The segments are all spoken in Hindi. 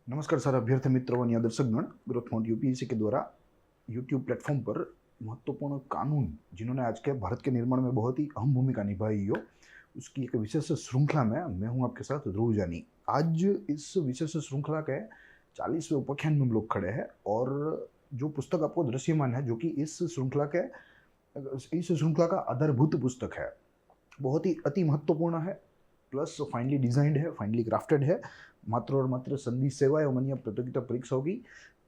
नमस्कार सारा अभ्यर्थी मित्रों और दर्शकगण। ग्रोथ माउंट यूपीएससी के द्वारा यूट्यूब प्लेटफॉर्म पर महत्वपूर्ण कानून जिन्होंने आज के भारत के निर्माण में बहुत ही अहम भूमिका निभाई हो, उसकी एक विशेष श्रृंखला में मैं हूं आपके साथ ध्रुव जानी। आज इस विशेष श्रृंखला के 40वें उपाख्यान में हम लोग खड़े हैं और जो पुस्तक आपको दृश्यमान है, जो कि इस श्रृंखला का आधारभूत पुस्तक है, बहुत ही अति महत्वपूर्ण है, प्लस फाइनली डिजाइंड है, फाइनली क्राफ्टेड है, मात्र और मात्र संधि सेवा एवं अन्य प्रतियोगिता परीक्षाओं की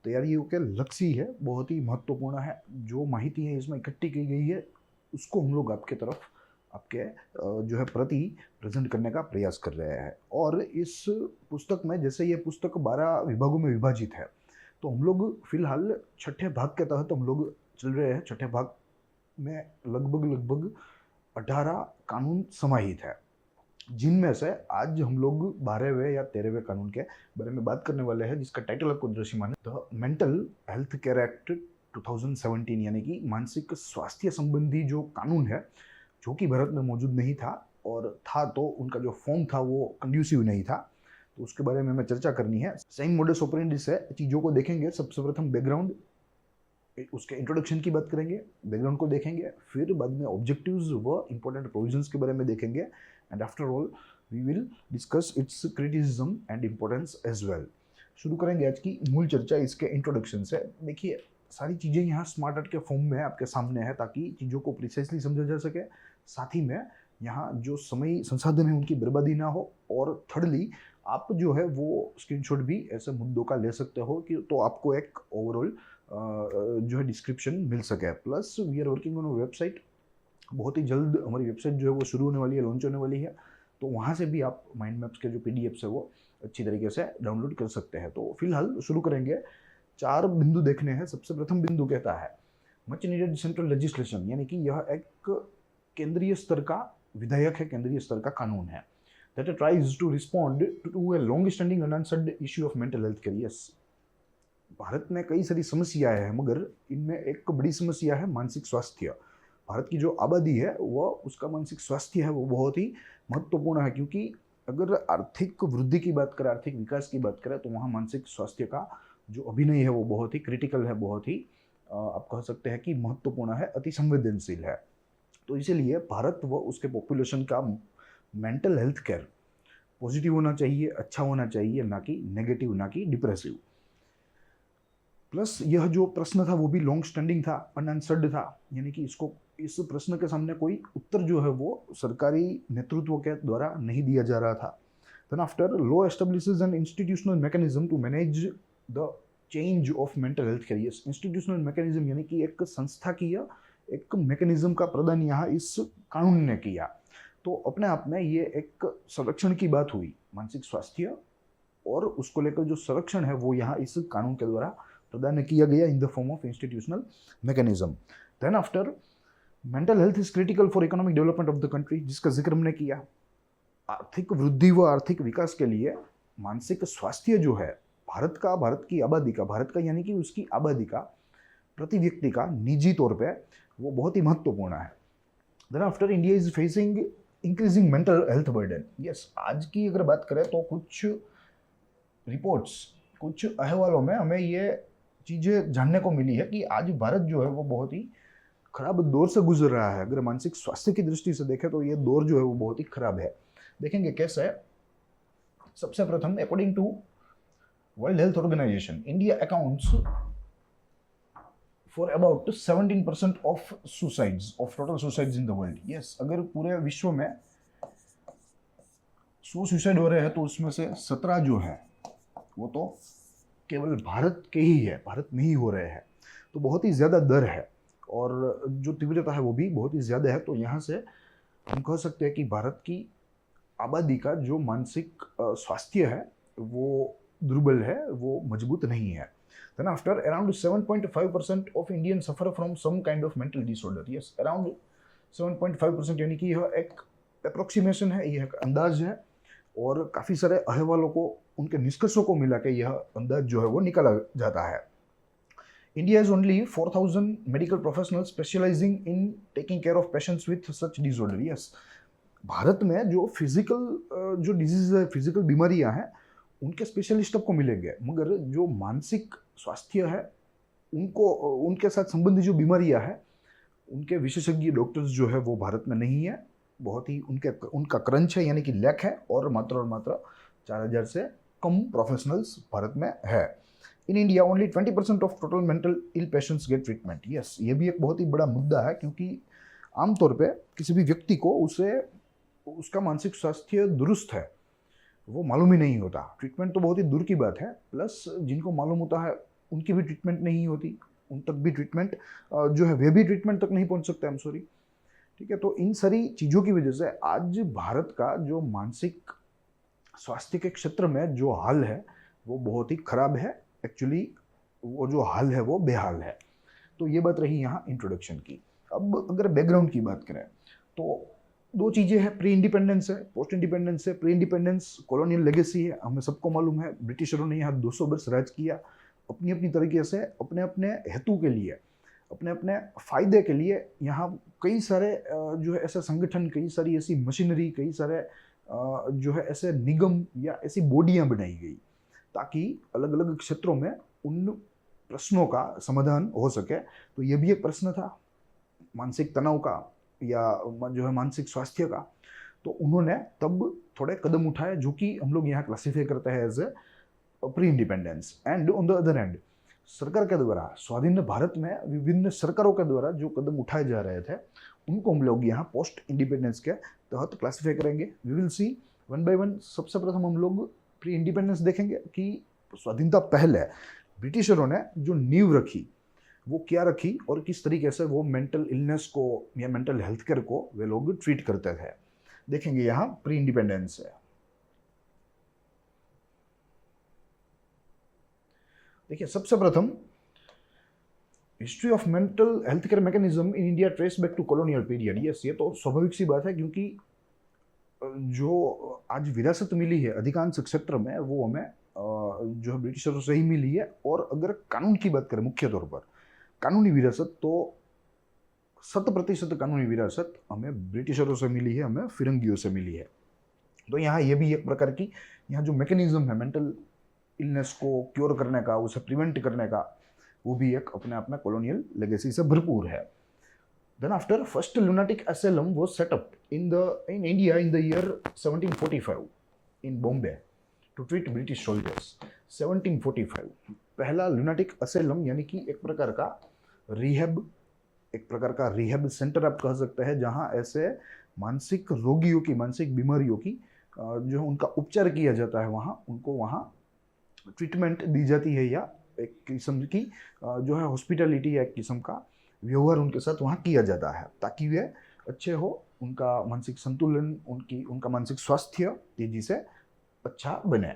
तैयारियों के लक्ष्य है। बहुत ही महत्वपूर्ण है। जो माहिती है इसमें इकट्ठी की गई है, उसको हम लोग आपके तरफ आपके जो है प्रति प्रेजेंट करने का प्रयास कर रहे हैं। और इस पुस्तक में, जैसे ये पुस्तक 12 विभागों में विभाजित है, तो हम लोग फिलहाल छठे भाग के तहत हम लोग चल रहे हैं। छठे भाग में लगभग 18 कानून समाहित है, जिनमें से आज हम लोग 12वें या 13वें कानून के बारे में बात करने वाले हैं, जिसका टाइटल आपको दृश्यमान है, the mental health care act 2017, यानी कि मानसिक स्वास्थ्य संबंधी जो कानून है, जो कि भारत में मौजूद नहीं था, और था तो उनका जो फॉर्म था वो कंड्यूसिव नहीं था, तो उसके बारे में हमें चर्चा करनी है। सेम मोडस ऑपरेंडी से चीज़ों को देखेंगे। सबसे प्रथम बैकग्राउंड, उसके इंट्रोडक्शन की बात करेंगे, बैकग्राउंड को देखेंगे, फिर बाद में ऑब्जेक्टिव्स व इंपॉर्टेंट प्रोविजंस के बारे में देखेंगे, and after all we will discuss its criticism and importance as well. शुरू करेंगे आज की मूल चर्चा इसके इंट्रोडक्शन से। देखिए, सारी चीज़ें यहाँ स्मार्ट आर्ट के फॉर्म में आपके सामने है, ताकि चीज़ों को प्रिसाइसली समझा जा सके। साथ ही में यहाँ जो समय संसाधन है उनकी बर्बादी ना हो, और थर्डली आप जो है वो स्क्रीनशॉट भी ऐसे मुद्दों का ले सकते हो कि तो आपको एक ओवरऑल जो है डिस्क्रिप्शन मिल सके। Plus we are working on website. बहुत ही जल्द हमारी वेबसाइट जो है वो शुरू होने वाली है, लॉन्च होने वाली है, तो वहाँ से भी आप माइंड मैप्स के जो पीडीएफ्स है वो अच्छी तरीके से डाउनलोड कर सकते हैं। तो फिलहाल शुरू करेंगे। 4 बिंदु देखने हैं। सबसे प्रथम बिंदु कहता है मच नीडेड सेंट्रल लेजिस्लेशन, यानी कि यह एक केंद्रीय स्तर का विधेयक है, केंद्रीय स्तर का कानून है, that tries to respond to a long standing unanswered issue of mental health care. Yes, Bharat में कई सारी समस्याएं हैं, मगर इनमें एक बड़ी समस्या है मानसिक स्वास्थ्य। भारत की जो आबादी है वह, उसका मानसिक स्वास्थ्य है वो बहुत ही महत्वपूर्ण है, क्योंकि अगर आर्थिक वृद्धि की बात करें, आर्थिक विकास की बात करें, तो वहाँ मानसिक स्वास्थ्य का जो अभिनय है वो बहुत ही क्रिटिकल है, बहुत ही आप कह सकते हैं कि महत्वपूर्ण है, अति संवेदनशील है। तो इसीलिए भारत व उसके पॉपुलेशन का मेंटल हेल्थ केयर पॉजिटिव होना चाहिए, अच्छा होना चाहिए, ना कि नेगेटिव, ना कि डिप्रेसिव। प्लस यह जो प्रश्न था वो भी लॉन्ग स्टैंडिंग था, अनआंसर्ड था, यानी कि इस प्रश्न के सामने कोई उत्तर जो है वो सरकारी नेतृत्व के द्वारा नहीं दिया जा रहा था। Then after, law establishes an institutional mechanism to manage the change of mental health care. Institutional mechanism यानी कि एक संस्थाकीय एक मैकेनिज्म का प्रदान यहाँ इस कानून ने किया। तो अपने आप में ये एक संरक्षण की बात हुई, मानसिक स्वास्थ्य और उसको लेकर जो संरक्षण है वो यहाँ इस कानून के द्वारा प्रदान किया गया in the form of institutional mechanism. Then after, mental health is critical for economic development of the country, जिसका जिक्र हमने किया। आर्थिक वृद्धि व आर्थिक विकास के लिए मानसिक स्वास्थ्य जो है भारत की आबादी का, भारत का यानी कि उसकी आबादी का, प्रति व्यक्ति का निजी तौर पे वो बहुत ही महत्वपूर्ण है। Then after, India is facing increasing mental health burden. Yes, आज की अगर बात करें तो कुछ रिपोर्ट्स, कुछ अहवालों में हमें ये चीज़ें जानने को मिली है कि आज भारत जो है वो बहुत ही खराब दौर से गुजर रहा है। अगर मानसिक स्वास्थ्य की दृष्टि से देखें तो ये दौर जो है वो बहुत ही खराब है। देखेंगे कैसे है। सबसे प्रथम, according to World Health Organization, India accounts for about 17% of suicides, of total suicides in the world. Yes, अगर पूरे विश्व में 100 सुसाइड हो रहे हैं तो उसमें से 17 जो है वो तो केवल भारत के ही है, भारत में ही हो रहे हैं। तो बहुत ही ज़्यादा दर है, और जो तीव्रता है वो भी बहुत ही ज़्यादा है। तो यहाँ से हम कह सकते हैं कि भारत की आबादी का जो मानसिक स्वास्थ्य है वो दुर्बल है, वो मजबूत नहीं है। Then after, around 7.5% of Indian suffer from some kind of mental disorder. Yes, around 7.5%, यानी कि यह एक अप्रोक्सीमेशन है, यह एक अंदाज है, और काफ़ी सारे अहवालों को, उनके निष्कर्षों को मिला के यह अंदाज जो है वो निकाला जाता है। India is only 4000 medical professional specialising in taking care of patients with such disorder. Yes, Bharat में जो फिजिकल जो डिजीज है, फिजिकल बीमारियां हैं, उनके स्पेशलिस्ट आपको मिलेंगे, मगर जो मानसिक स्वास्थ्य है उनको, उनके साथ संबंधित जो बीमारियां हैं उनके विशेषज्ञ डॉक्टर्स जो है वो भारत में नहीं है। बहुत ही उनका क्रंच है, यानी कि लैक है, और मात्र 4000 से कम प्रोफेशनल्स भारत में है। In India only 20% of total mental ill patients get treatment. Yes, ये भी एक बहुत ही बड़ा मुद्दा है, क्योंकि आमतौर पे किसी भी व्यक्ति को उसका मानसिक स्वास्थ्य दुरुस्त है वो मालूम ही नहीं होता। ट्रीटमेंट तो बहुत ही दूर की बात है, प्लस जिनको मालूम होता है उनकी भी ट्रीटमेंट नहीं होती, उन तक भी ट्रीटमेंट जो है वे भी ट्रीटमेंट तक नहीं पहुंच सकते। आई एम सॉरी, ठीक है। तो इन सारी चीज़ों की वजह से आज भारत का जो मानसिक स्वास्थ्य के क्षेत्र में जो हाल है वो बहुत ही खराब है। एक्चुअली वो जो हाल है वो बेहाल है। तो ये बात रही यहाँ इंट्रोडक्शन की। अब अगर बैकग्राउंड की बात करें तो दो चीज़ें हैं, प्री इंडिपेंडेंस है, पोस्ट इंडिपेंडेंस है। प्री इंडिपेंडेंस कॉलोनियल लेगेसी है, हमें सबको मालूम है। ब्रिटिशरों ने यहाँ 200 वर्ष राज किया अपनी अपनी तरीके से, अपने अपने हेतु के लिए, अपने अपने फायदे के लिए। यहाँ कई सारे जो है ऐसे संगठन, कई सारी ऐसी मशीनरी, कई सारे जो है ऐसे निगम या ऐसी बॉडियाँ बनाई गई ताकि अलग अलग क्षेत्रों में उन प्रश्नों का समाधान हो सके। तो ये भी एक प्रश्न था मानसिक तनाव का या जो है मानसिक स्वास्थ्य का। तो उन्होंने तब थोड़े कदम उठाए जो कि हम लोग यहाँ क्लासीफाई करते हैं as a pre independence. And on the other hand सरकार के द्वारा, स्वाधीन भारत में विभिन्न सरकारों के द्वारा जो कदम उठाए जा रहे थे उनको हम लोग यहाँ पोस्ट इंडिपेंडेंस के तहत क्लासीफाई करेंगे। We will see one by one. सबसे प्रथम हम लोग प्री इंडिपेंडेंस देखेंगे कि स्वाधीनता पहले ब्रिटिशरों ने जो नींव रखी वो क्या रखी और किस तरीके से वो मेंटल इलनेस को या मेंटल हेल्थ केयर को वे लोग ट्रीट करते थे। देखेंगे यहाँ प्री इंडिपेंडेंस है। देखिए, सबसे प्रथम history of mental health care mechanism in India trace back to colonial period. Yes, ये तो स्वाभाविक सी बात है, क्योंकि जो आज विरासत मिली है अधिकांश क्षेत्र में वो हमें जो है ब्रिटिशरों से ही मिली है। और अगर कानून की बात करें, मुख्य तौर पर कानूनी विरासत, तो 100% कानूनी विरासत हमें ब्रिटिशरों से मिली है, हमें फिरंगियों से मिली है। तो यहाँ ये भी एक प्रकार की, यहाँ जो मैकेनिज्म है मेंटल इलनेस को क्योर करने का, उसे प्रिवेंट करने का, वो भी एक अपने आप में कॉलोनियल लेगेसी से भरपूर है। Then after, first lunatic asylum was set up in India in the year 1745 in Bombay to treat British soldiers. 1745 पहला lunatic asylum, यानी कि एक प्रकार का रिहेब सेंटर आप कह सकते हैं, जहां ऐसे मानसिक रोगियों की, मानसिक बीमारियों की जो है उनका उपचार किया जाता है, उनको वहाँ ट्रीटमेंट दी जाती है, या एक किस्म की जो है हॉस्पिटलिटी या एक किस्म का व्यवहार उनके साथ वहाँ किया जाता है ताकि वे अच्छे हो, उनका मानसिक संतुलन, उनका मानसिक स्वास्थ्य तेजी से अच्छा बने।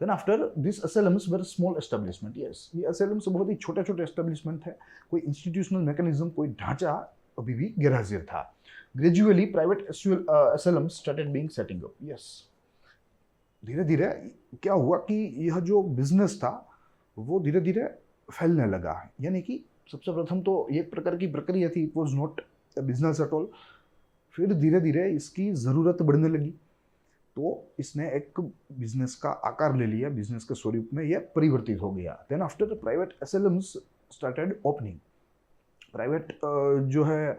Then after this asylums were small establishment. Yes, ये असाइलम्स बहुत ही छोटे छोटे एस्टेब्लिशमेंट है, कोई इंस्टीट्यूशनल मैकेनिज्म, कोई ढांचा अभी भी गैरहाजिर था। Gradually private asylums started being setting up. Yes, धीरे धीरे क्या हुआ कि यह जो बिजनेस था वो धीरे धीरे फैलने लगा। यानी कि सबसे प्रथम तो एक प्रकार की प्रक्रिया थी, it was not a business at all. फिर धीरे धीरे इसकी ज़रूरत बढ़ने लगी, तो इसने एक बिजनेस का आकार ले लिया, बिजनेस के स्वरूप में यह परिवर्तित हो गया। Then after private asylums started opening, private जो है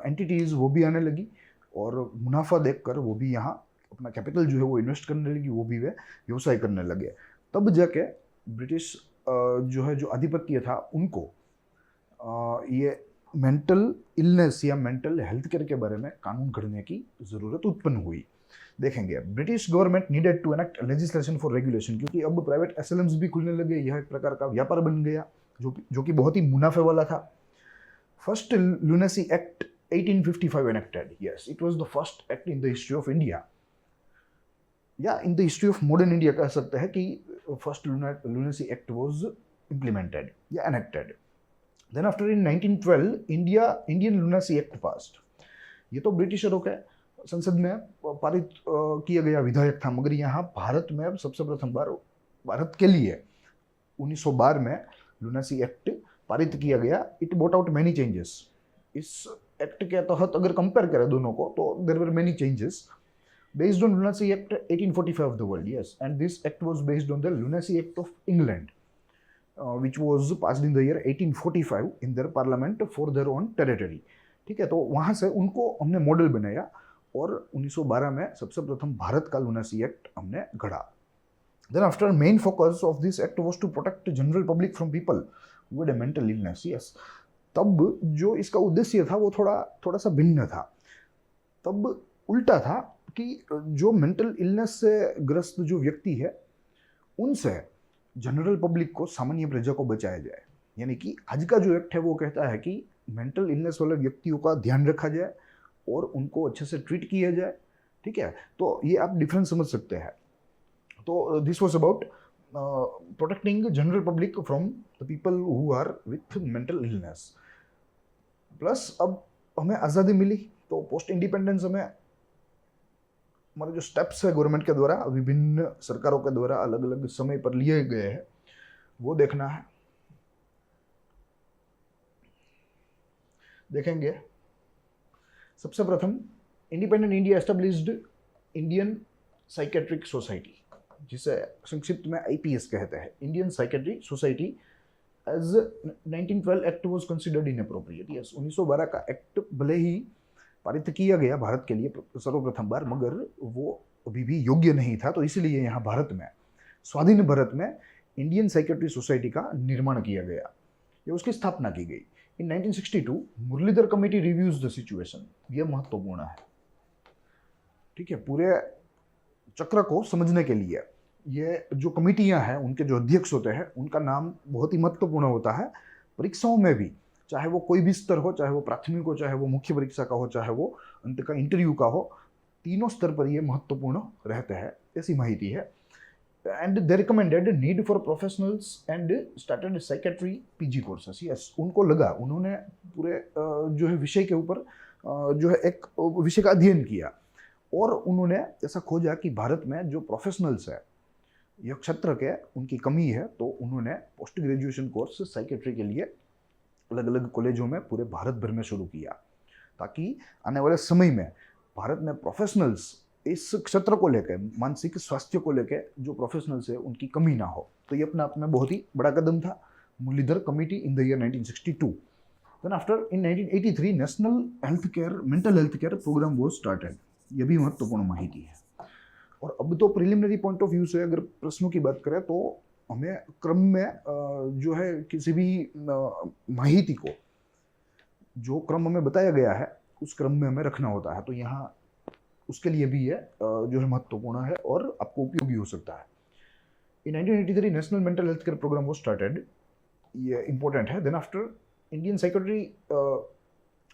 एंटिटीज़ वो भी आने लगी, और मुनाफा देखकर वो भी यहाँ अपना कैपिटल जो है वो इन्वेस्ट करने लगी, वो भी वे व्यवसाय करने लगे। तब जाके ब्रिटिश जो है जो आधिपत्य था उनको ये मेंटल इलनेस या मेंटल हेल्थ केयर के बारे में कानून घड़ने की ज़रूरत उत्पन्न हुई। देखेंगे, British government needed to enact legislation for regulation, क्योंकि अब प्राइवेट असाइलम्स भी खुलने लगे, यह एक प्रकार का व्यापार बन गया जो कि बहुत ही मुनाफे वाला था। First lunacy act 1855 enacted. Yes, it was the first act in the history of India, या in the history of modern India कह सकते हैं कि first lunacy act was implemented या enacted. Then after in 1912 Indian lunacy act passed. ये तो ब्रिटिशरों के संसद में पारित किया गया विधायक था, मगर यहाँ भारत में सबसे प्रथम बार भारत के लिए 1912 में लुनेसी एक्ट पारित किया गया। It brought out many changes. इस एक्ट के तहत अगर कंपेयर करें दोनों को तो there were many changes. based on Lunacy Act 1845 of the world, yes, and this act was based on the Lunacy Act of England, which was passed in the year 1845 in their parliament for their own territory. ठीक है, तो वहाँ से उनको हमने मॉडल बनाया और 1912 में सबसे प्रथम भारत का लुनासी एक्ट हमने गढ़ा. Then after main focus of this act was to protect general public from people who had a mental illness. Yes, तब जो इसका उद्देश्य था वो थोड़ा सा भिन्न था. तब उल्टा था कि जो मेंटल इलनेस से ग्रस्त जो व्यक्ति है उनसे जनरल पब्लिक को, सामान्य प्रजा को बचाया जाए. यानी कि आज का जो एक्ट है वो कहता है कि मेंटल इलनेस वाले व्यक्तियों का ध्यान रखा जाए और उनको अच्छे से ट्रीट किया जाए. ठीक है, तो ये आप डिफरेंस समझ सकते हैं. तो this was about protecting general public from the people who are with mental illness. Plus अब हमें आज़ादी मिली तो पोस्ट इंडिपेंडेंस हमें हमारे जो स्टेप्स है गवर्नमेंट के द्वारा, विभिन्न सरकारों के द्वारा अलग अलग समय पर लिए गए हैं, वो देखना है. देखेंगे. सबसे प्रथम independent India established Indian psychiatric society, जिसे संक्षिप्त में IPS कहते हैं, Indian psychiatric society. As 1912 act was considered inappropriate. Yes, 1912 का एक्ट भले ही पारित किया गया भारत के लिए सर्वप्रथम बार, मगर वो अभी भी योग्य नहीं था. तो इसलिए यहाँ भारत में, स्वाधीन भारत में इंडियन साइकेट्रिक सोसाइटी का निर्माण किया गया, ये उसकी स्थापना की गई. In 1962 Muralidhar committee reviews the situation. यह महत्वपूर्ण है. ठीक है, पूरे चक्र को समझने के लिए ये जो कमेटियां हैं, उनके जो अध्यक्ष होते हैं, उनका नाम बहुत ही महत्वपूर्ण होता है. परीक्षाओं में भी, चाहे वो कोई भी स्तर हो, चाहे वो प्राथमिक हो, चाहे वो मुख्य परीक्षा का हो, चाहे वो अंत का इंटरव्यू का हो, तीनों स्तर पर ये महत्वपूर्ण रहते हैं, ऐसी माहिती है. And they recommended need for professionals and started psychiatry PG courses. Yes, उनको लगा, उन्होंने पूरे जो है विषय के ऊपर जो है एक विषय का अध्ययन किया और उन्होंने ऐसा खोजा कि भारत में जो प्रोफेशनल्स है यह क्षेत्र के, उनकी कमी है. तो उन्होंने पोस्ट ग्रेजुएशन कोर्स साइकेट्री के लिए अलग अलग कॉलेजों में पूरे भारत भर में शुरू किया, ताकि आने वाले समय में भारत में प्रोफेशनल्स इस क्षेत्र को लेकर, मानसिक स्वास्थ्य को लेकर जो प्रोफेशनल्स है उनकी कमी ना हो. तो ये अपने आप में बहुत ही बड़ा कदम था. Muralidhar committee in the year 1962. Then after in 1983 national health care, mental health care programme was started. ये भी महत्वपूर्ण माहिती है. और अब तो प्रिलिमिनरी पॉइंट ऑफ व्यू से अगर प्रश्नों की बात करें तो हमें क्रम में जो है किसी भी माहिती को जो क्रम हमें बताया गया है उस क्रम में हमें रखना होता है. तो यहाँ उसके लिए भी ये जो है महत्वपूर्ण है और आपको उपयोगी हो सकता है. In 1983 national mental health care programme was started. ये इंपॉर्टेंट है. Then after Indian psychiatry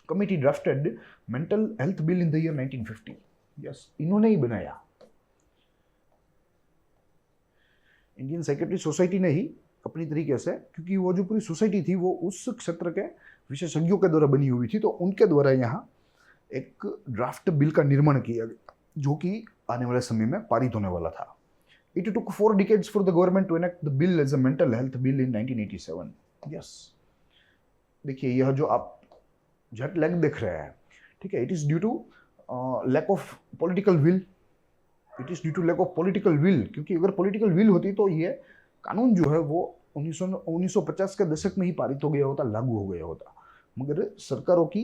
committee drafted mental health bill in the year 1950. Yes, इन्होंने ही बनाया. इंडियन साइकेट्री सोसाइटी ने ही अपनी तरीके से, क्योंकि वो जो पूरी सोसाइटी थी वो उस क्षेत्र के विशेषज्ञों के द्वारा बनी हुई थी, तो उनके द्वारा यहाँ एक ड्राफ्ट बिल का निर्माण किया गया, जो कि आने वाले समय में पारित होने वाला था. It took 4 decades for the government to enact the bill as a mental health bill in 1987. Yes, देखिए यह जो आप जेट लैग देख रहे हैं, ठीक है, it is due to lack of political will. It is due to lack of political will, क्योंकि अगर पॉलिटिकल विल होती तो ये कानून जो है वो 1950 के दशक में ही पारित हो गया होता, लागू हो गया होता. मगर सरकारों की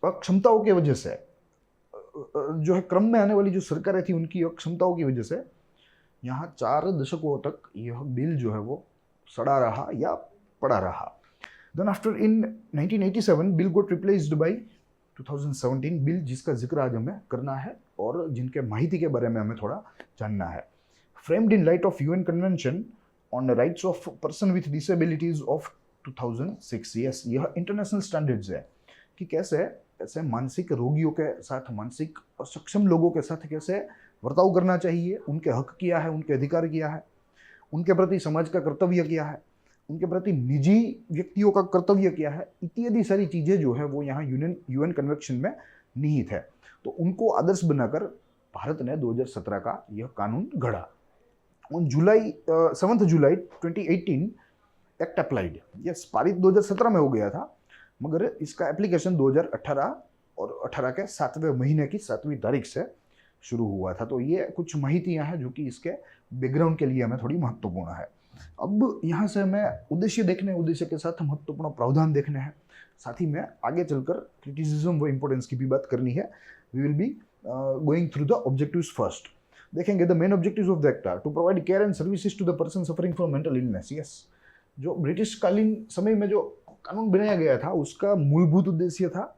अक्षमताओं की वजह से, जो है क्रम में आने वाली जो सरकारें थी उनकी अक्षमताओं की वजह से यहाँ 4 दशकों तक यह बिल जो है वो सड़ा रहा या पड़ा रहा. Then after in 1987 bill got replaced by 2017 bill, जिसका जिक्र आज हमें करना है और जिनके माहिती के बारे में हमें थोड़ा जानना है. Framed in light of UN convention on rights of person with disabilities of 2006. Yes, यह इंटरनेशनल स्टैंडर्ड्स है कि कैसे ऐसे मानसिक रोगियों के साथ, मानसिक अक्षम लोगों के साथ कैसे वर्ताव करना चाहिए, उनके हक क्या है, उनके अधिकार क्या है, उनके प्रति समाज का कर्तव्य क्या है, उनके प्रति निजी व्यक्तियों का कर्तव्य क्या है, इत्यादि सारी चीज़ें जो है वो यहाँ UN कन्वेंशन में निहित है. तो उनको आदर्श बनाकर भारत ने 2017 का यह कानून गढ़ा. On 7 July 2018 act applied. Yes, पारित 2017 में हो गया था, मगर इसका एप्लीकेशन 2018 और 18 के 7वें महीने की 7वीं तारीख से शुरू हुआ था। तो ये कुछ माहितियाँ हैं जो कि इसके बैकग्राउंड के लिए हमें थोड़ी महत्वपूर्ण है। अब यहाँ से हमें उद्देश्य के साथ महत्वपूर्ण प्रावधान देखने हैं, साथ ही में आगे चलकर क्रिटिसिज्म व इम्पोर्टेंस की भी बात करनी है। We will be going through the objectives first. देखेंगे the main objectives of the act are to provide care and services to the person suffering from mental illness. Yes, जो ब्रिटिश कालीन समय में जो कानून बनाया गया था उसका मूलभूत उद्देश्य था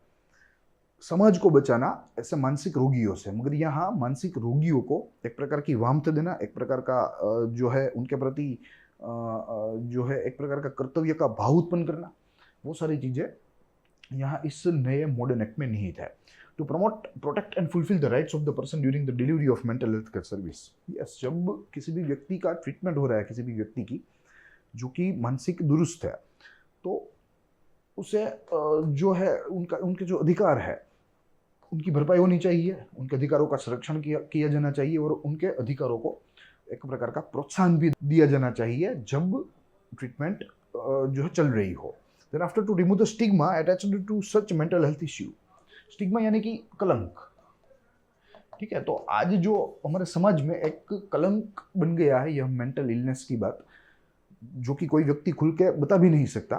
समाज को बचाना ऐसे मानसिक रोगियों से। मगर यहाँ मानसिक रोगियों को एक प्रकार की वामता देना, एक प्रकार का जो है उनके प्रति जो है एक प्रकार का कर्तव्य का भाव उत्पन्न करना, वो सारी चीज़ें यहाँ इस नए मॉडर्न एक्ट में निहित है। To promote, protect and fulfil the rights of the person during the delivery of mental health care service. Yes, जब किसी भी व्यक्ति का ट्रीटमेंट हो रहा है, किसी भी व्यक्ति की जो कि मानसिक दुरुस्त है, तो उसे जो है उनके जो अधिकार है उनकी भरपाई होनी चाहिए, उनके अधिकारों का संरक्षण किया जाना चाहिए और उनके अधिकारों को एक प्रकार का प्रोत्साहन भी दिया जाना चाहिए जब ट्रीटमेंट जो है चल रही हो। Then after to remove the stigma attached to such mental health issue. Stigma यानी कि कलंक, ठीक है। तो आज जो हमारे समाज में एक कलंक बन गया है यह मेंटल इलनेस की बात, जो कि कोई व्यक्ति खुल के बता भी नहीं सकता,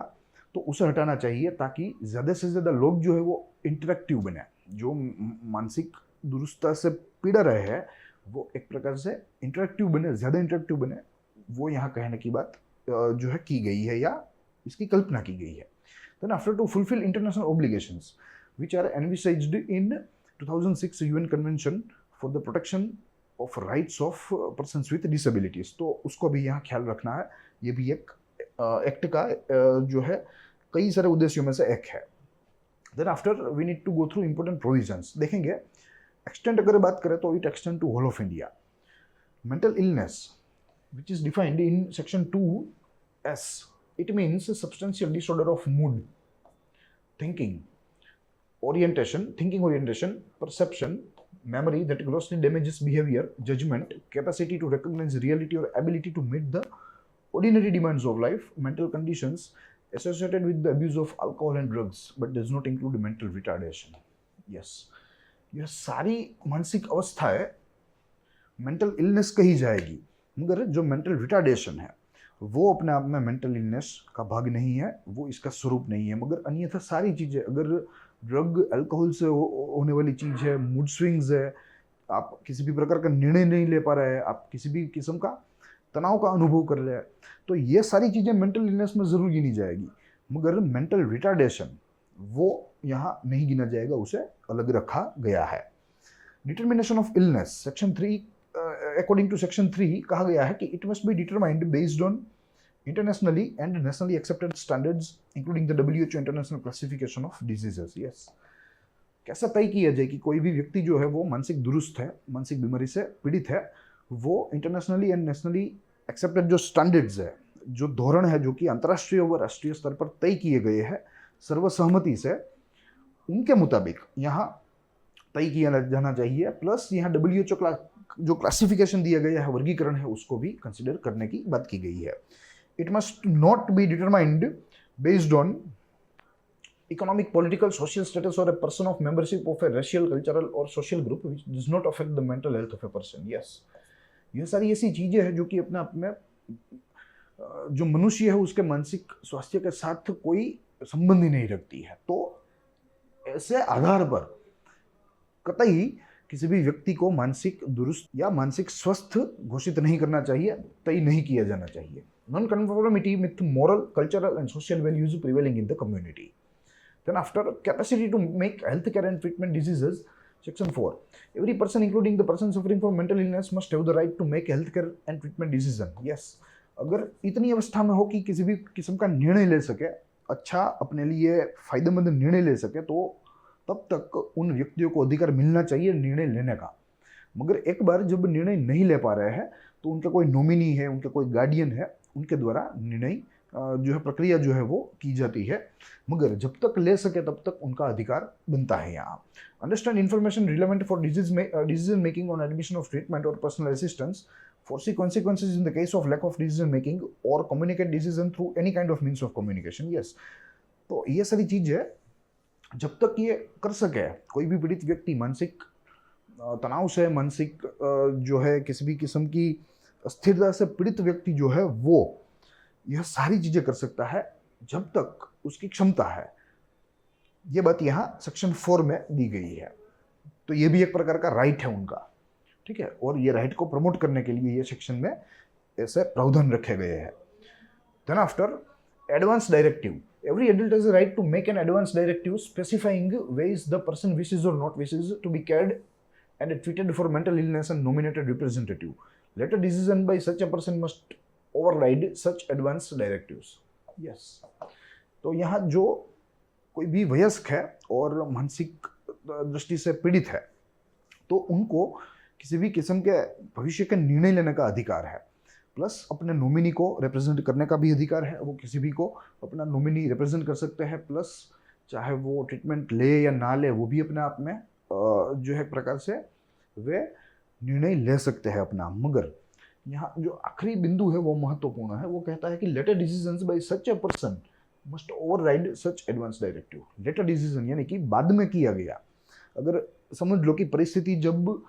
तो उसे हटाना चाहिए ताकि ज़्यादा से ज़्यादा लोग जो है वो इंटरेक्टिव बने। जो मानसिक दुरुस्ता से पीड़ा रहे हैं वो एक प्रकार से इंटरेक्टिव बने, ज़्यादा इंटरेक्टिव बने, वो यहाँ कहने की बात जो है की गई है या इसकी कल्पना की गई है। Then after to fulfil international obligations which are envisaged in 2006 UN Convention for the Protection of Rights of Persons with Disabilities। तो उसको भी यहाँ ख्याल रखना है। ये भी एक एक्ट का जो है कई सारे उद्देश्यों में से एक है। Then after we need to go through important provisions. देखेंगे एक्सटेंट अगर बात करें तो it extend to whole of India. Mental illness which is defined in section 2(s), it means substantial disorder of mood, thinking orientation, perception, memory that grossly damages behavior, judgment, capacity to recognize reality or ability to meet the ordinary demands of life, mental conditions associated with the abuse of alcohol and drugs, but does not include mental retardation। Yes, यह सारी मानसिक अवस्थाएं मेंटल इलनेस कही जाएगी, मगर जो मेंटल रिटार्डेशन है वो अपने आप में मेंटल इलनेस का भाग नहीं है, वो इसका स्वरूप नहीं है। मगर अन्यथा सारी चीज़ें, अगर ड्रग अल्कोहल से होने वाली चीज़ है, मूड स्विंग्स है, आप किसी भी प्रकार का निर्णय नहीं ले पा रहे हैं, आप किसी भी किस्म का तनाव का अनुभव कर रहे हैं, तो ये सारी चीज़ें मेंटल इलनेस में ज़रूर गिनी जाएगी। मगर मेंटल रिटार्डेशन वो यहाँ नहीं गिना जाएगा, उसे अलग रखा गया है। Determination of illness section 3 according to section 3 कहा गया है कि it must be determined based on internationally and nationally accepted standards including the WHO international classification of diseases। yes, कैसा तय किया जाए कि कोई भी व्यक्ति जो है वो मानसिक दुरुस्त है, मानसिक बीमारी से पीड़ित है, वो इंटरनेशनली एंड नेशनली एक्सेप्टेड जो स्टैंडर्ड्स है, जो धोरण है, जो कि अंतर्राष्ट्रीय व राष्ट्रीय स्तर पर तय किए गए हैं सर्वसहमति से, उनके मुताबिक यहाँ तय किया जाना चाहिए। प्लस यहाँ WHO जो क्लासिफिकेशन दिया गया है, वर्गीकरण है, उसको भी कंसिडर करने की बात की गई है। It must not be determined based on economic, political, social status or a person of membership of a racial, cultural or social group which does not affect the mental health of a person। yes, ये सारी ऐसी चीज़ें हैं जो कि अपने आप में जो मनुष्य है उसके मानसिक स्वास्थ्य के साथ कोई संबंध ही नहीं रखती है। तो ऐसे आधार पर कतई किसी भी व्यक्ति को मानसिक दुरुस्त या मानसिक स्वस्थ घोषित नहीं करना चाहिए, तय नहीं किया जाना चाहिए। Non-conformity with moral, cultural and social values prevailing in the community। Then after capacity to make healthcare and treatment diseases, section 4, every person including the person suffering from mental illness must have the right to make healthcare and treatment decision। yes, अगर इतनी अवस्था में हो कि किसी भी किस्म का निर्णय ले सके, अच्छा अपने लिए फायदेमंद निर्णय ले सके, तो तब तक उन व्यक्तियों को अधिकार मिलना चाहिए निर्णय लेने का। मगर एक बार जब निर्णय नहीं ले पा रहे हैं तो उनका कोई नॉमिनी है, उनका कोई गार्डियन है, उनके द्वारा निर्णय जो है प्रक्रिया जो है वो की जाती है। मगर जब तक ले सके तब तक उनका अधिकार बनता है। यहाँ understand information relevant for decision making on admission of treatment और personal assistance, foresee consequences in the case of lack of decision making or communicate decision through any kind of means of communication। yes, तो ये सारी चीज़ है, जब तक ये कर सके कोई भी पीड़ित व्यक्ति मानसिक तनाव से, मानसिक जो है किसी भी किस्म की अस्थिरता से पीड़ित व्यक्ति जो है वो यह सारी चीजें कर सकता है जब तक उसकी क्षमता है। ये बात यहाँ सेक्शन 4 में दी गई है। तो ये भी एक प्रकार का राइट है उनका, ठीक है। और ये राइट को प्रमोट करने के लिए ये सेक्शन में ऐसे प्रावधान रखे गए हैं। Then after advance directive, every adult has a right to make an advance directive specifying ways the person wishes or not wishes to be cared and treated for mental illness and nominated representative. Later decision by such a person must override such advance directives. Yes. तो यहाँ जो कोई भी वयस्क है और मानसिक दृष्टि से पीड़ित है तो उनको किसी भी किस्म के भविष्य के निर्णय लेने का अधिकार है, प्लस अपने नॉमिनी को रिप्रेजेंट करने का भी अधिकार है। वो किसी भी को अपना नॉमिनी रिप्रेजेंट कर सकते हैं, प्लस चाहे वो ट्रीटमेंट ले या ना ले वो भी अपने आप में जो है प्रकार से वे निर्णय ले सकते हैं अपना। मगर यहाँ जो आखिरी बिंदु है वो महत्वपूर्ण है। वो कहता है कि later decisions by such a person must override such advance directive. Later decision यानी कि बाद में किया गया, अगर समझ लो कि परिस्थिति जब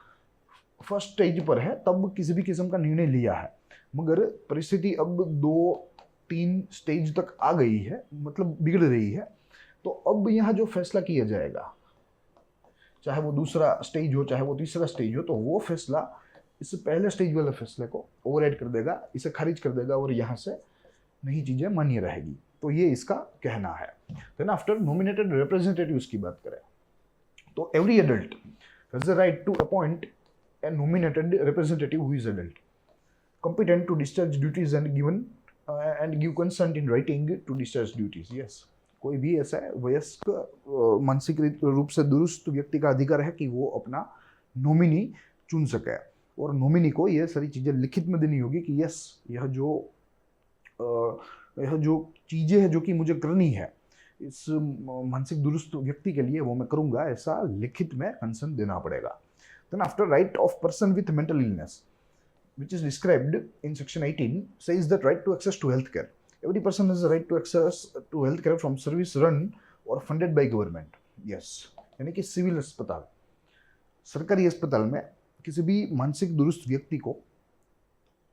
फर्स्ट स्टेज पर है तब किसी भी किस्म का निर्णय लिया है, मगर परिस्थिति अब 2-3 स्टेज तक आ गई है, मतलब बिगड़ रही है, तो अब यहाँ जो फैसला किया जाएगा, चाहे वो दूसरा स्टेज हो चाहे वो तीसरा स्टेज हो, तो वो फैसला इस पहले स्टेज वाले फैसले को ओवरराइड कर देगा, इसे खारिज कर देगा और यहाँ से नई चीजें मान्य रहेगी। तो ये इसका कहना है। देन आफ्टर नॉमिनेटेड रिप्रेजेंटेटिव्स की बात करें तो every adult has the right to appoint a nominated representative who is adult competent to discharge duties and give consent in writing to discharge duties. Yes. कोई भी ऐसा वयस्क मानसिक रूप से दुरुस्त व्यक्ति का अधिकार है कि वो अपना नॉमिनी चुन सके और नॉमिनी को ये सारी चीजें लिखित में देनी होगी कि यस यह जो चीजें हैं जो कि मुझे करनी है इस मानसिक दुरुस्त व्यक्ति के लिए वो मैं करूंगा, ऐसा लिखित में कंसर्न देना पड़ेगा। Then after right of person with mental illness which is described in section 18 says that right to access to healthcare. Every person has the right to access to healthcare from service run or funded by government. Yes. यानी कि सिविल अस्पताल, सरकारी अस्पताल में किसी भी मानसिक दुरुस्त व्यक्ति को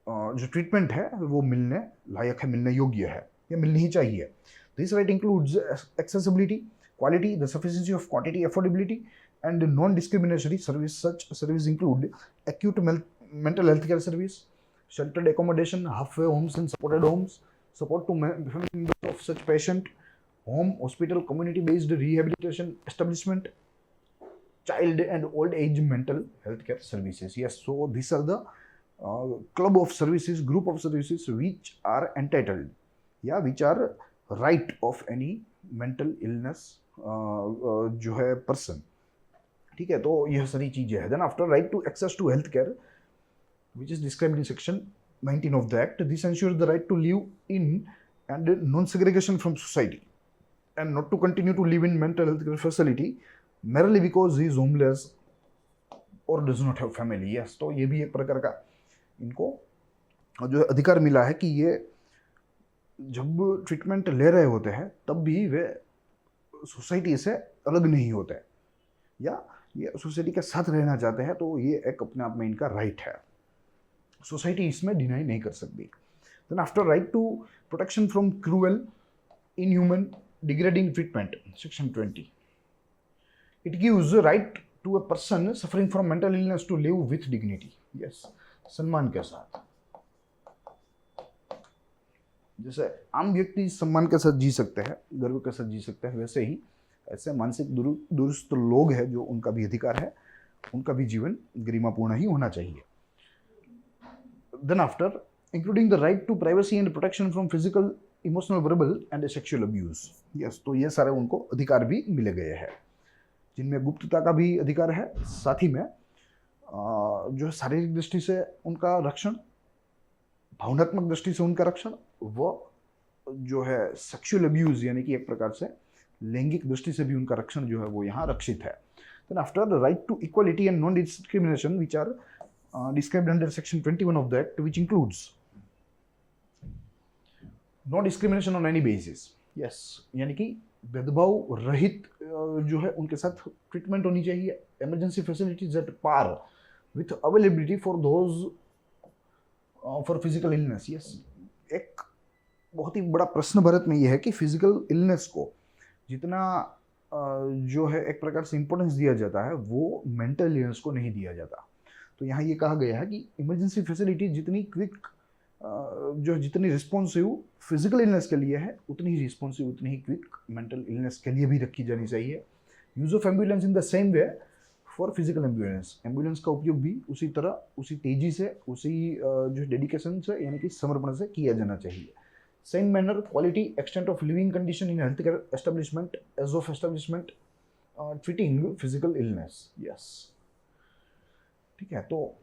जो ट्रीटमेंट है वो मिलने लायक है, मिलने योग्य है, या मिलनी ही चाहिए। This right includes accessibility, quality, the sufficiency of quantity, affordability, and non-discriminatory service. Such services include acute mental health care service, sheltered accommodation, halfway homes and supported homes, support to family members of such patient, home, hospital, community-based rehabilitation establishment, child and old age mental health care services. Yes, so these are the club of services, group of services which are entitled, yeah, which are right of any mental illness जो है person, ठीक है। तो यह सारी चीजें हैं। Then after right to access to health care which is described in section 19 of the act, this ensures the right to live in and non-segregation from society and not to continue to live in mental health care facility merely because he is homeless or does not have family. Yes, तो ये भी एक प्रकार का इनको जो अधिकार मिला है कि ये जब ट्रीटमेंट ले रहे होते हैं तब भी वे सोसाइटी से अलग नहीं होते या ये सोसाइटी के साथ रहना चाहते हैं, तो ये एक अपने आप में इनका राइट है, सोसाइटी इसमें डिनाई नहीं कर सकती। Then after right to protection from cruel, inhuman, degrading treatment, section 20, it gives right to a person suffering from mental illness to live with dignity. Yes, सम्मान के साथ। जैसे आम व्यक्ति सम्मान के साथ जी सकते हैं, गर्व के साथ जी सकते हैं, वैसे ही ऐसे मानसिक दुरुस्त लोग हैं जो उनका भी अधिकार है, उनका भी जीवन गरिमापूर्ण ही होना चाहिए। Then after including the right to privacy and protection from physical, emotional, verbal and sexual abuse. Yes, तो ये सारे उनको अधिकार भी मिले गए हैं, जिनमें गुप्तता का भी अधिकार है, साथ ही में जो शारीरिक दृष्टि से उनका रक्षण, भावनात्मक दृष्टि से उनका रक्षण, वो जो है सेक्सुअल अब्यूज यानी कि एक प्रकार से लैंगिक दृष्टि से भी उनका रक्षण जो है वो यहाँ रक्षित है। Then after the right to equality and non-discrimination which are described under section 21 of the act, which includes no discrimination on any basis. Yes, यानी कि भेदभाव रहित जो है उनके साथ ट्रीटमेंट होनी चाहिए, emergency facilities at par with availability for those for physical illness. Yes, एक बहुत ही बड़ा प्रश्न भारत में यह है कि फिजिकल इलनेस को जितना जो है एक प्रकार से इंपॉर्टेंस दिया जाता है वो मेंटल इलनेस को नहीं दिया जाता। तो यहाँ ये कहा गया है कि इमरजेंसी फैसिलिटी जितनी क्विक जो जितनी रिस्पॉन्सिव फिजिकल इलनेस के लिए है उतनी ही रिस्पॉन्सिव उतनी ही क्विक मेंटल इलनेस के लिए भी रखी जानी चाहिए। Use of ambulance in the same way for physical ambulance, ambulance का उपयोग भी उसी तरह उसी तेजी से उसी जो डेडिकेशन से यानी कि समर्पण से किया जाना चाहिए। Same manner quality extent of living condition in health care establishment as of establishment treating physical illness. Yes, ठीक है। तो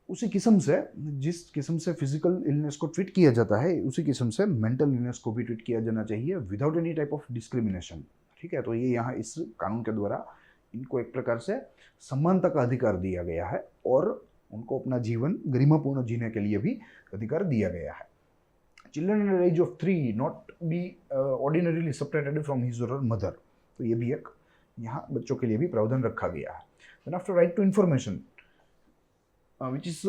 उसी किस्म से जिस किस्म से फिजिकल इलनेस को ट्रीट किया जाता है उसी किस्म से मेंटल इलनेस को भी ट्रीट किया जाना चाहिए without any type of discrimination. ठीक है, तो ये यहाँ इस कानून के द्वारा इनको एक प्रकार से समानता का अधिकार दिया गया है और उनको अपना जीवन गरिमापूर्ण जीने के लिए भी अधिकार दिया गया है। Children under as of 3 not be ordinarily separated from his और मदर, तो ये भी एक यहाँ बच्चों के लिए भी प्रावधान रखा गया है। Then after right to information which is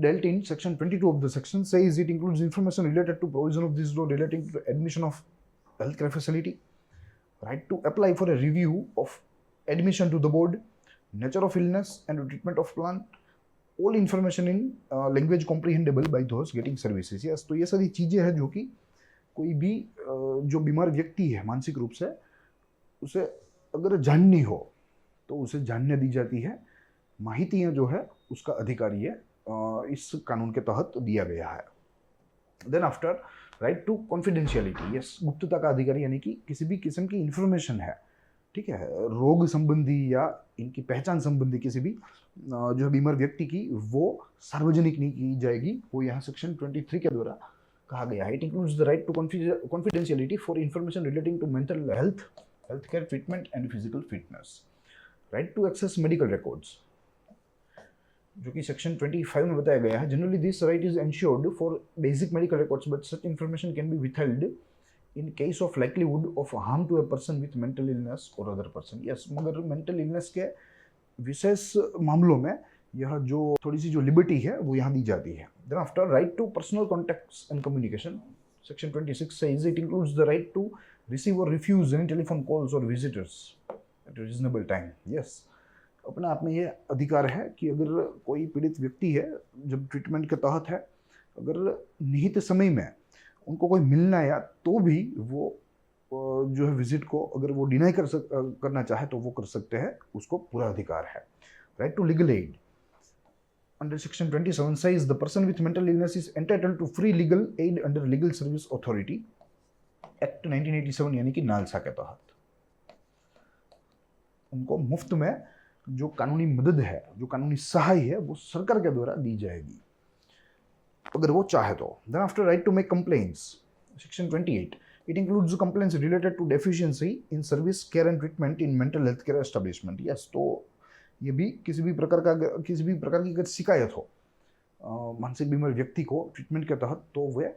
dealt in section 22 of the section says it includes information related to provision of this law relating to admission of healthcare facility, right to apply for a review of admission to the board, nature of illness and treatment of plan, all information in language comprehensible by those getting services. Yes, तो ये सारी चीज़ें हैं जो कि कोई भी जो बीमार व्यक्ति है मानसिक रूप से उसे अगर जाननी हो तो उसे जानने दी जाती है। माहितियाँ जो है उसका अधिकार ये इस कानून के तहत दिया गया है। Then after right to confidentiality, yes, गुप्तता का अधिकार यानी कि किसी भी किस्म की इंफॉर्मेशन है, ठीक है, रोग संबंधी या इनकी पहचान संबंधी किसी भी जो बीमार व्यक्ति की वो सार्वजनिक नहीं की जाएगी, वो यहाँ सेक्शन 23 के द्वारा कहा गया है। It includes the right to confidentiality for information relating to mental health, health care treatment and physical fitness, right to access medical records जो कि सेक्शन 25 में बताया गया है। Generally this right is ensured for basic medical records but such information can be withheld in case of likelihood of harm to a person with mental illness और अदर पर्सन। यस, मगर मेंटल इलनेस के विशेष मामलों में यह जो थोड़ी सी जो लिबर्टी है वो यहाँ दी जाती है। Then after right to personal contacts and communication, section 26 says it includes the right to receive or refuse any telephone calls or visitors at a reasonable time. Yes, अपने आप में ये अधिकार है कि अगर कोई पीड़ित व्यक्ति है जब ट्रीटमेंट के तहत है, अगर निहित समय में उनको कोई मिलना या तो भी वो जो है विजिट को अगर वो डिनाई करना चाहे तो वो कर सकते हैं, उसको पूरा अधिकार है। Right to legal aid under section 27 says the person with mental illness is entitled to free legal aid under Legal Service Authority Act 1987 यानी कि नालसा के तहत उनको मुफ्त में जो कानूनी मदद है, जो कानूनी सहाय है वो सरकार के द्वारा दी जाएगी अगर वो चाहे तो। Then after right to make complaints, section 28 it includes complaints related to deficiency in service care and treatment in mental health care establishment. Yes, तो ये भी किसी भी प्रकार की अगर शिकायत हो मानसिक बीमार व्यक्ति को ट्रीटमेंट के तहत तो वे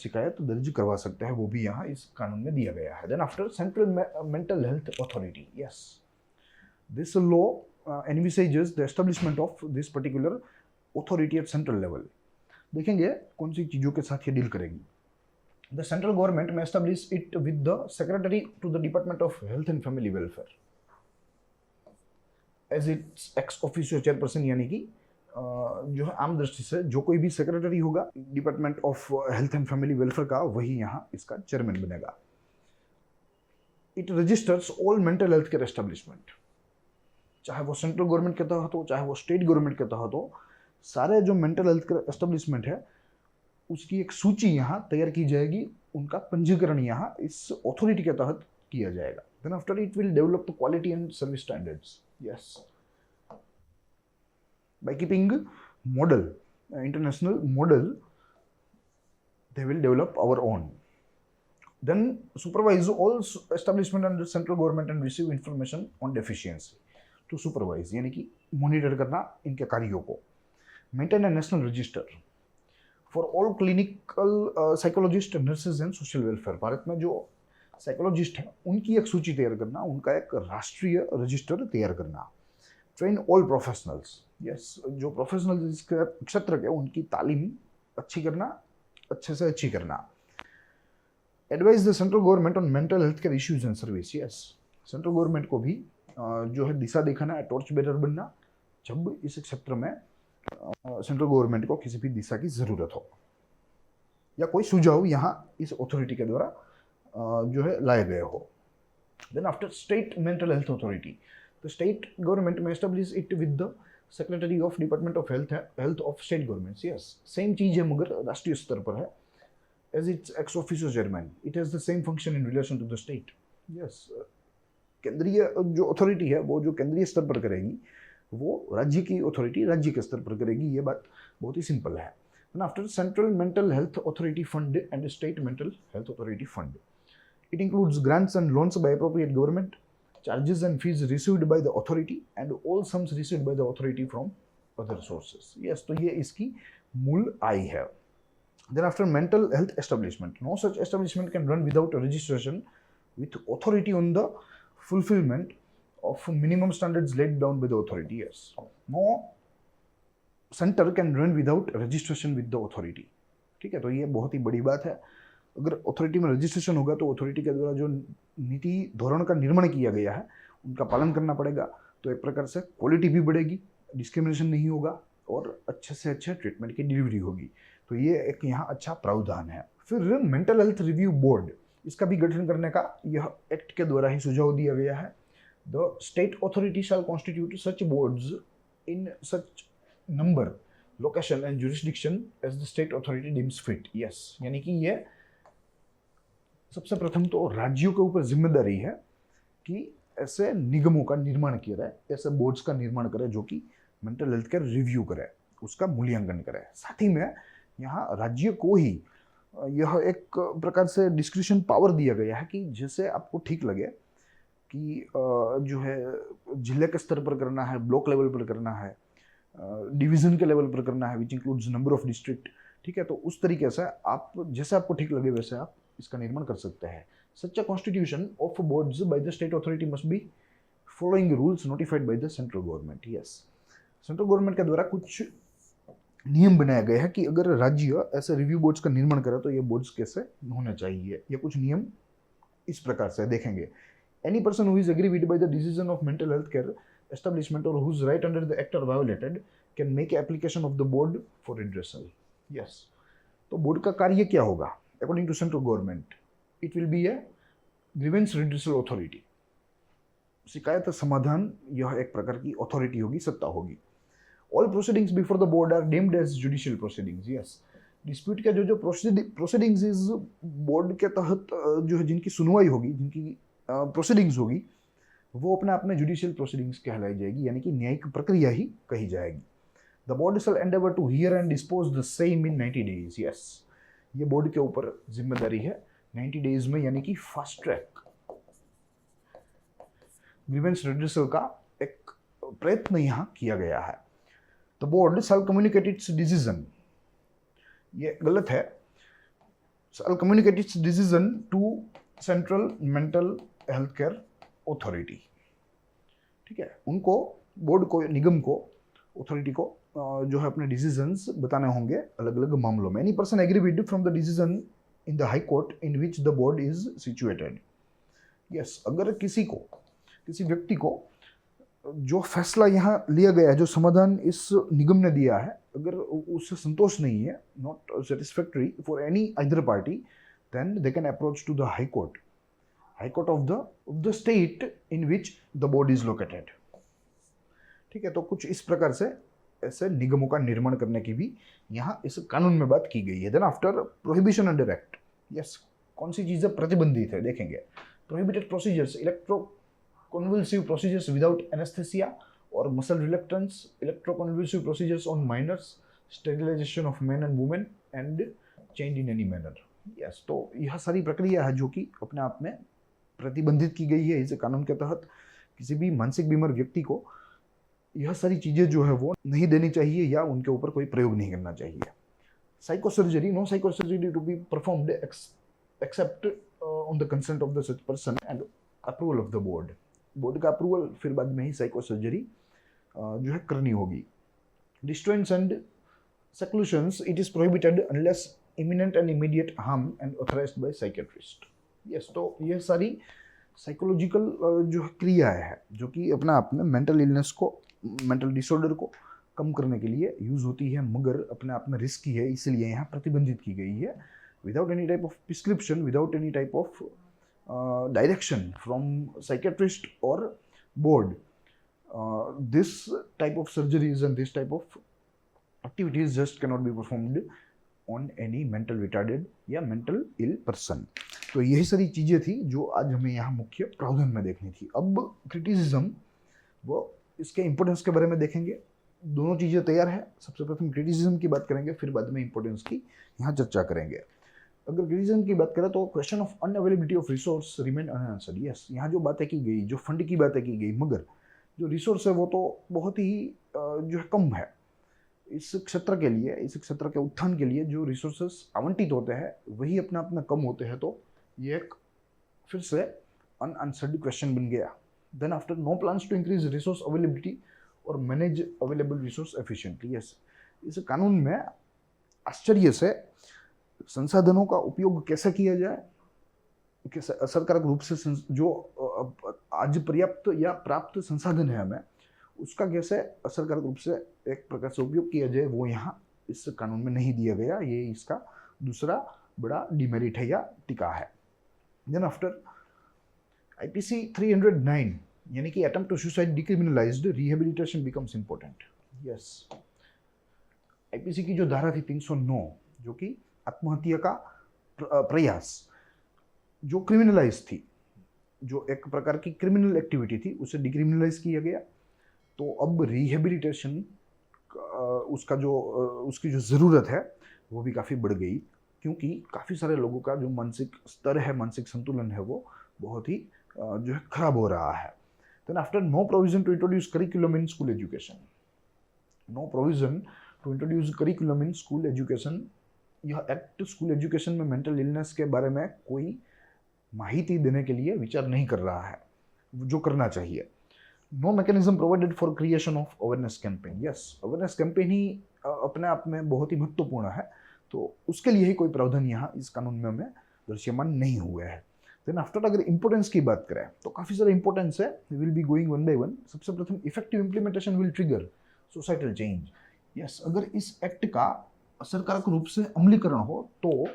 शिकायत दर्ज करवा सकते हैं, वो भी यहाँ इस कानून में दिया गया है। Then after central mental health authority, yes, this law envisages the establishment of this particular authority at central level. देखेंगे कौन सी चीज़ों के साथ ये डील करेगी। The central government may establish it with the secretary to the Department of Health and Family Welfare as its ex officio chairperson, यानी कि जो है आम दृष्टि से जो कोई भी सेक्रेटरी होगा department of health and family welfare का वही यहाँ इसका चेयरमैन बनेगा। It registers all mental health care establishment, चाहे वो सेंट्रल गवर्नमेंट के तहत हो चाहे वो स्टेट गवर्नमेंट के तहत हो, सारे जो मेंटल हेल्थ केयर एस्टेब्लिशमेंट है उसकी एक सूची यहाँ तैयार की जाएगी, उनका पंजीकरण यहाँ इस अथॉरिटी के तहत किया जाएगा। Then after it will develop the quality and service standards, yes, by keeping model international model they will develop our own. Then supervise all establishment under central government and receive information on deficiency. To supervise यानी कि मॉनिटर करना इनके कार्यों को। maintain a national register for all clinical psychologists, nurses and social welfare. Bharat में जो साइकोलॉजिस्ट हैं उनकी एक सूची तैयार करना, उनका एक राष्ट्रीय रजिस्टर तैयार करना। ट्रेन ऑल प्रोफेशनल्स, यस, जो प्रोफेशनल्स इस क्षेत्र के उनकी तालीम अच्छी करना, अच्छे से अच्छी करना। Advise the central government on mental health care issues and service, yes, central government को भी जो है दिशा दिखाना है, टॉर्च बेरर बनना जब इस क्षेत्र में सेंट्रल गवर्नमेंट को किसी भी दिशा की जरूरत हो या कोई सुझाव यहाँ इस अथॉरिटी के द्वारा जो है लाए गए हो। Then after state mental health authority, तो स्टेट गवर्नमेंट में establish it with the secretary of department of health of state governments, yes, same चीज है मगर राष्ट्रीय स्तर पर है। As it's ex officio chairman it has the same function in relation to the state, yes. केंद्रीय जो अथॉरिटी है वो जो केंद्रीय स्तर पर करेगी वो राज्य की अथॉरिटी राज्य के स्तर पर करेगी, ये बात बहुत ही सिंपल है। And after Central Mental Health Authority Fund and State Mental Health Authority Fund, it includes grants and loans by appropriate government, charges and fees received by the authority, and all sums received by the authority from other sources. Yes, तो ये इसकी मूल आय है। Then after mental health establishment, no such establishment can run without a registration with authority on the fulfillment of minimum standards laid down by the authority. Yes, no center can run without registration with the authority. ठीक है, तो ये बहुत ही बड़ी बात है। अगर अथॉरिटी में रजिस्ट्रेशन होगा तो अथॉरिटी के द्वारा जो नीति धोरण का निर्माण किया गया है उनका पालन करना पड़ेगा, तो एक प्रकार से क्वालिटी भी बढ़ेगी, डिस्क्रिमिनेशन नहीं होगा और अच्छे से अच्छे ट्रीटमेंट की डिलीवरी होगी। तो ये एक यहाँ अच्छा प्रावधान है। फिर मेंटल हेल्थ रिव्यू बोर्ड, इसका भी गठन करने का यह एक्ट के द्वारा ही सुझाव दिया गया है। The state authority shall constitute such boards in such number, location and jurisdiction as the state authority deems fit, yes, यानी कि ये सबसे प्रथम तो राज्यों के ऊपर जिम्मेदारी है कि ऐसे निगमों का निर्माण किया जाए, ऐसे बोर्ड्स का निर्माण करे जो कि मेंटल हेल्थ केयर रिव्यू करे, उसका मूल्यांकन करे। साथ ही में यहाँ राज्य को ही यह एक प्रकार से डिस्क्रिशन पावर दिया गया है कि जैसे आपको ठीक लगे कि जो है जिले के स्तर पर करना है, ब्लॉक लेवल पर करना है, डिवीजन के लेवल पर करना है, which includes number of district, ठीक है, तो उस तरीके से आप जैसे आपको ठीक लगे वैसे आप इसका निर्माण कर सकते हैं। Such a constitution of boards by the state authority must be following rules notified by the central government, yes, central government के द्वारा कुछ नियम बनाया गया है कि अगर राज्य ऐसे रिव्यू बोर्ड्स का निर्माण करे तो ये बोर्ड्स कैसे होने चाहिए, ये कुछ नियम इस प्रकार से देखेंगे। Any person who is agreed by the decision of mental health care establishment or whose right under the act are violated can make application of the board for redressal, yes। तो बोर्ड का कार्य क्या होगा? According to central government, it will be a grievance redressal authority, शिकायत समाधान यह एक प्रकार की अथॉरिटी होगी, सत्ता होगी। All proceedings before the board are deemed as judicial proceedings, yes। Dispute का जो प्रोसीडिंग्स इस बोर्ड के तहत जो है जिनकी सुनवाई होगी, जिनकी प्रोसीडिंग्स होगी, वो अपने आप में जुडिशियल प्रोसीडिंग्स कहलाई जाएगी, यानी कि न्यायिक प्रक्रिया ही कही जाएगी। The board shall endeavour to hear and dispose the same in 90 days, yes, ये बोर्ड के ऊपर जिम्मेदारी है 90 days में, यानी कि फास्ट ट्रैक ग्रीवेंस रिड्रेसल का एक प्रयत्न यहाँ किया गया है। The board shall communicate its decision, ये गलत है, shall communicate its decision to central mental health care authority, ठीक है, उनको बोर्ड को, निगम को, अथॉरिटी को जो है अपने डिसीजंस बताने होंगे अलग अलग मामलों में। Any person agreed from the decision in the high court in which the board is situated, yes, अगर किसी व्यक्ति को जो फैसला यहाँ लिया गया है, जो समाधान इस निगम ने दिया है, अगर उससे संतोष नहीं है, not satisfactory for any other party, then they can approach to the high court of the state in which the board is located, ठीक है। तो कुछ इस प्रकार से ऐसे निगमों का निर्माण करने की भी यहाँ इस कानून में बात की गई है। Then after prohibition under act, yes, कौन सी चीजें प्रतिबंधित है देखेंगे। Prohibited procedures, electroconvulsive procedures without anaesthesia और muscle relaxants, electroconvulsive procedures on minors, sterilisation of men and women and change in any manner, yes. तो यह सारी प्रक्रिया है जो कि अपने आप में प्रतिबंधित की गई है इस कानून के तहत। किसी भी मानसिक बीमार व्यक्ति को यह सारी चीज़ें जो है वो नहीं देनी चाहिए या उनके ऊपर कोई प्रयोग नहीं करना चाहिए। Psychosurgery, no psychosurgery to be performed except on the consent of the such person and approval of the board, board का अप्रूवल, फिर बाद में ही साइकोसर्जरी जो है करनी होगी। Restraints and seclusions, it is prohibited unless imminent and immediate harm and authorized by psychiatrist. Yes, तो ये सारी साइकोलॉजिकल जो क्रिया है जो कि अपना आप में मेंटल इलनेस को, मेंटल डिसऑर्डर को कम करने के लिए यूज होती है, मगर अपने आप में रिस्की है, इसलिए यहाँ प्रतिबंधित की गई है। Without any type of prescription, without any type of direction from psychiatrist और board, this type of surgeries and this type of activities just cannot be performed on any mental retarded या mental ill person। तो यही सारी चीज़ें थी जो आज हमें यहाँ मुख्य प्रावधान में देखनी थी। अब क्रिटिसिज्म वो इसके इम्पोर्टेंस के बारे में देखेंगे। दोनों चीज़ें तैयार है। सबसे प्रथम क्रिटिसिज्म की बात करेंगे, फिर बाद में इम्पोर्टेंस की यहाँ चर्चा करेंगे। अगर क्रिटिसिज्म की बात करें तो question of unavailability of resource remain unanswered. Yes, यहाँ जो बातें की गई, जो फंड की बातें की गई, मगर जो रिसोर्स है वो तो बहुत ही जो है कम है। इस क्षेत्र के लिए, इस क्षेत्र के उत्थान के लिए जो रिसोर्सेस आवंटित होते हैं वही अपने आप में कम होते हैं, तो ये एक फिर से अनआंसर्ड क्वेश्चन बन गया। Then after, no plans to increase resource availability और manage available resource efficiently. Yes, इस कानून में आश्चर्य से संसाधनों का उपयोग कैसे किया जाए, कैसे असरकारक रूप से जो आज पर्याप्त या प्राप्त संसाधन है हमें, उसका कैसे असरकारक रूप से एक प्रकार से उपयोग किया जाए, वो यहाँ इस कानून में नहीं दिया गया। ये इसका दूसरा बड़ा डिमेरिट है या टीका है। देन आफ्टर, आईपीसी 309 यानी कि attempt to suicide decriminalised, rehabilitation becomes important. Yes, IPC की जो धारा थी 309 जो कि आत्महत्या का प्रयास जो क्रिमिनलाइज थी, जो एक प्रकार की क्रिमिनल एक्टिविटी थी, उसे डिक्रिमिनलाइज किया गया। तो अब रिहेबिलिटेशन उसका जो उसकी जो ज़रूरत है वो भी काफ़ी बढ़ गई, क्योंकि काफ़ी सारे लोगों का जो मानसिक स्तर है, मानसिक संतुलन है, वो बहुत ही जो है खराब हो रहा है। Then after, no provision to introduce curriculum in school education. No provision to introduce curriculum in school education. यह एक्ट स्कूल एजुकेशन में मेंटल इलनेस के बारे में कोई माहिती देने के लिए विचार नहीं कर रहा है, जो करना चाहिए। No mechanism provided for creation of awareness campaign. Yes, awareness campaign ही अपने आप में बहुत ही महत्वपूर्ण है, तो उसके लिए ही कोई प्रावधान यहाँ इस कानून में हमें दृश्यमान नहीं हुए हैं। देन आफ्टर, अगर इंपोर्टेंस की बात करें तो काफ़ी सारा इंपॉर्टेंस है। We will be going one by one. सबसे प्रथम, effective implementation will trigger societal change. Yes, अगर इस एक्ट का असरकारक रूप से अमलीकरण हो तो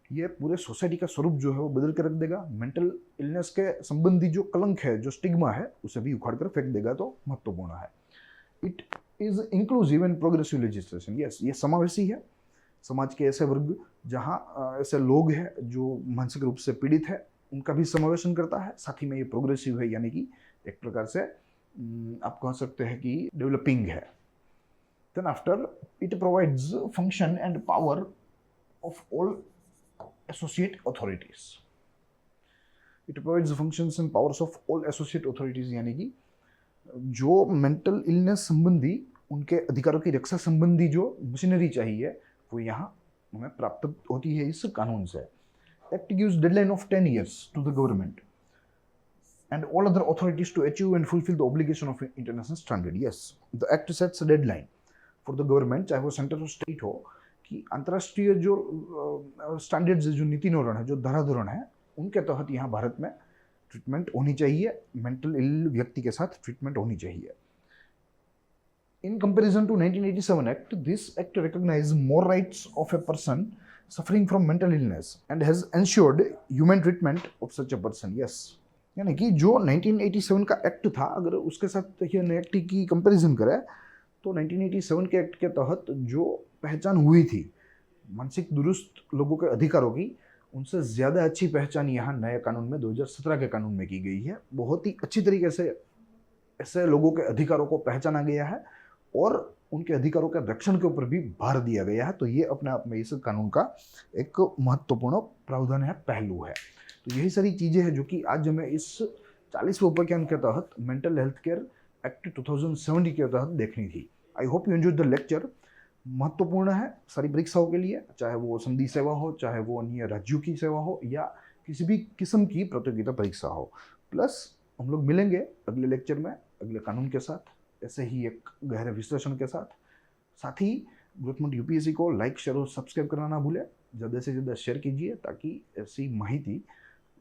ये पूरे सोसाइटी का स्वरूप जो है वो बदल के रख देगा। मेंटल इलनेस के संबंधी जो कलंक है, जो स्टिग्मा है, उसे भी उखाड़ कर फेंक देगा, तो महत्वपूर्ण है। It is inclusive and progressive legislation. Yes, ये समावेशी है। समाज के ऐसे वर्ग, जहाँ ऐसे लोग हैं जो मानसिक रूप से पीड़ित है, उनका भी समावेशन करता है। साथ ही में ये प्रोग्रेसिव है, यानी कि एक प्रकार से आप कह सकते हैं कि डेवलपिंग है। Then after, it provides function and power of all associate authorities. It provides functions and powers of all associate authorities, यानी कि जो मेंटल इलनेस संबंधी उनके अधिकारों की रक्षा संबंधी जो मशीनरी चाहिए वो यहाँ हमें प्राप्त होती है इस कानून से। Act gives deadline of 10 years to the government and all other authorities to achieve and fulfill the obligation of international standard. Yes, the act sets a deadline for the government, चाहे वो सेंटर और स्टेट हो, कि अंतर्राष्ट्रीय जो स्टैंडर्ड्स, जो नीति निरूपण है, जो धाराधोरण है, उनके तहत यहाँ भारत में ट्रीटमेंट होनी चाहिए। मेंटल इल व्यक्ति के साथ ट्रीटमेंट होनी चाहिए। In comparison to 1987 act, this act recognise more rights of a person suffering from mental illness and has ensured human treatment of such a person. Yes, यानी कि जो 1987 का एक्ट था, अगर उसके साथ ये नए एक्ट की कंपैरिजन करें तो 1987 के एक्ट के तहत जो पहचान हुई थी मानसिक दुरुस्त लोगों के अधिकारों की, उनसे ज़्यादा अच्छी पहचान यहाँ नए कानून में 2017 के कानून में की गई है। बहुत ही अच्छी तरीके से ऐसे लोगों के अधिकारों को पहचाना गया है और उनके अधिकारों के रक्षण के ऊपर भी भार दिया गया है। तो ये अपने आप में इस कानून का एक महत्वपूर्ण प्रावधान है, पहलू है। तो यही सारी चीज़ें हैं जो कि आज हमें इस 40वें उपख्यान के तहत मेंटल हेल्थ केयर एक्ट 2070 के तहत देखनी थी। I hope you enjoyed the lecture. महत्वपूर्ण है सारी परीक्षाओं के लिए, चाहे वो संधि सेवा हो, चाहे वो अन्य राज्यों की सेवा हो, या किसी भी किस्म की प्रतियोगिता परीक्षा हो। प्लस हम लोग मिलेंगे अगले लेक्चर में अगले कानून के साथ। ऐसे ही एक गहरे विश्लेषण के साथ। साथ ही ग्रोथमंड यूपीएससी को लाइक, शेयर और सब्सक्राइब करना ना भूलें। ज़्यादा से ज़्यादा शेयर कीजिए ताकि ऐसी माहिती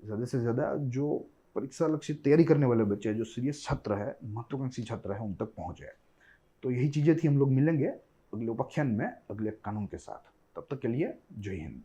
ज़्यादा से ज़्यादा जो परीक्षा लक्षित तैयारी करने वाले बच्चे हैं, जो सीरियस छात्र है, महत्वाकांक्षी छात्र है, उन तक पहुँचे। तो यही चीज़ें थी। हम लोग मिलेंगे अगले उपाख्यान में अगले कानून के साथ। तब तक के लिए जय हिंद।